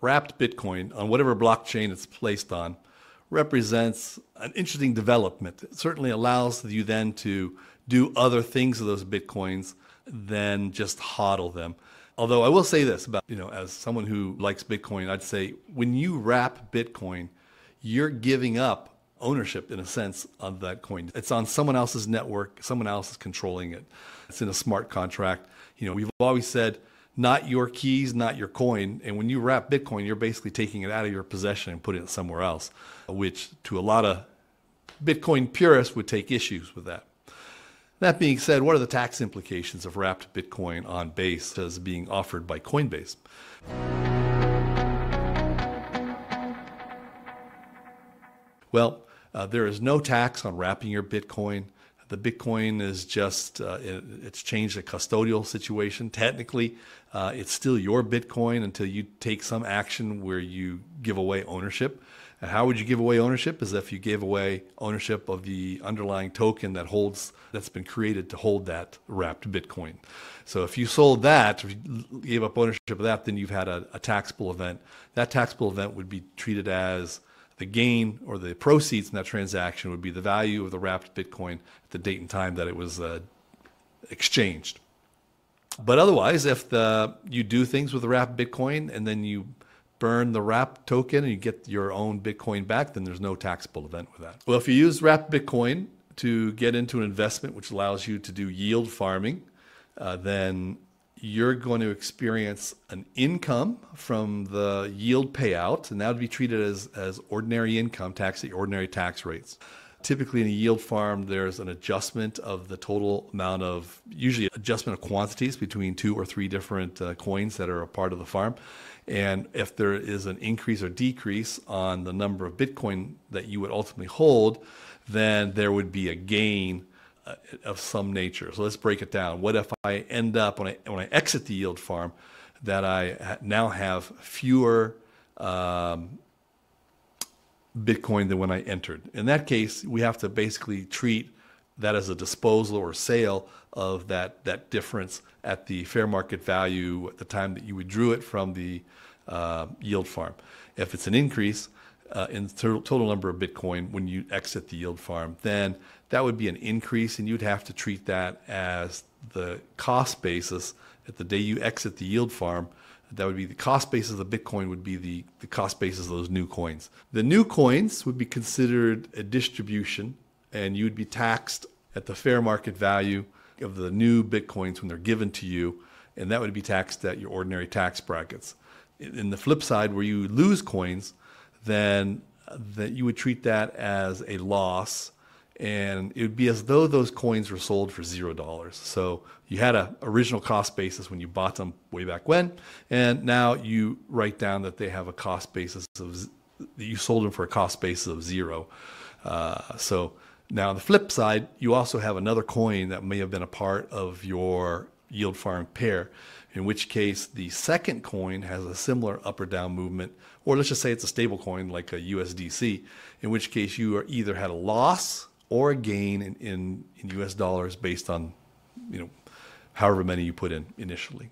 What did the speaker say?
wrapped Bitcoin on whatever blockchain it's placed on represents an interesting development. It certainly allows you then to do other things with those Bitcoins than just hodl them. Although I will say this about, as someone who likes Bitcoin, I'd say when you wrap Bitcoin, you're giving up ownership in a sense of that coin. It's on someone else's network, someone else is controlling it. It's in a smart contract. We've always said, not your keys, not your coin. And when you wrap Bitcoin, you're basically taking it out of your possession and putting it somewhere else, which to a lot of Bitcoin purists would take issues with that. That being said, what are the tax implications of wrapped Bitcoin on Base as being offered by Coinbase? Well, there is no tax on wrapping your Bitcoin. The Bitcoin is just, it's changed the custodial situation. Technically, it's still your Bitcoin until you take some action where you give away ownership. And how would you give away ownership? Is if you gave away ownership of the underlying token that's been created to hold that wrapped Bitcoin. So if you sold that, if you gave up ownership of that, then you've had a taxable event. That taxable event would be treated as the gain or the proceeds in that transaction would be the value of the wrapped Bitcoin at the date and time that it was exchanged. But otherwise, if you do things with the wrapped Bitcoin and then you burn the wrapped token and you get your own Bitcoin back, then there's no taxable event with that. Well, if you use wrapped Bitcoin to get into an investment which allows you to do yield farming, then you're going to experience an income from the yield payout, and that would be treated as ordinary income tax at your ordinary tax rates. Typically in a yield farm, there's an adjustment of the total amount of, usually adjustment of quantities between 2 or 3 different coins that are a part of the farm. And if there is an increase or decrease on the number of Bitcoin that you would ultimately hold, then there would be a gain of some nature. So let's break it down. What if I end up, when I exit the yield farm, that I now have fewer Bitcoin than when I entered? In that case, we have to basically treat that as a disposal or sale of that difference at the fair market value at the time that you withdrew it from the yield farm. If it's an increase in total number of Bitcoin when you exit the yield farm, then that would be an increase, and you'd have to treat that as the cost basis at the day you exit the yield farm. That would be the cost basis of the Bitcoin would be the cost basis of those new coins. The new coins would be considered a distribution, and you'd be taxed at the fair market value of the new Bitcoins when they're given to you, and that would be taxed at your ordinary tax brackets. In the flip side, where you lose coins, then that you would treat that as a loss, and it would be as though those coins were sold for $0. So you had an original cost basis when you bought them way back when, and now you write down that they have a cost basis of, you sold them for a cost basis of 0. So now on the flip side, you also have another coin that may have been a part of your yield farm pair, in which case the second coin has a similar up or down movement, or let's just say it's a stable coin like a USDC, in which case you either had a loss or a gain in US dollars based on, however many you put in initially.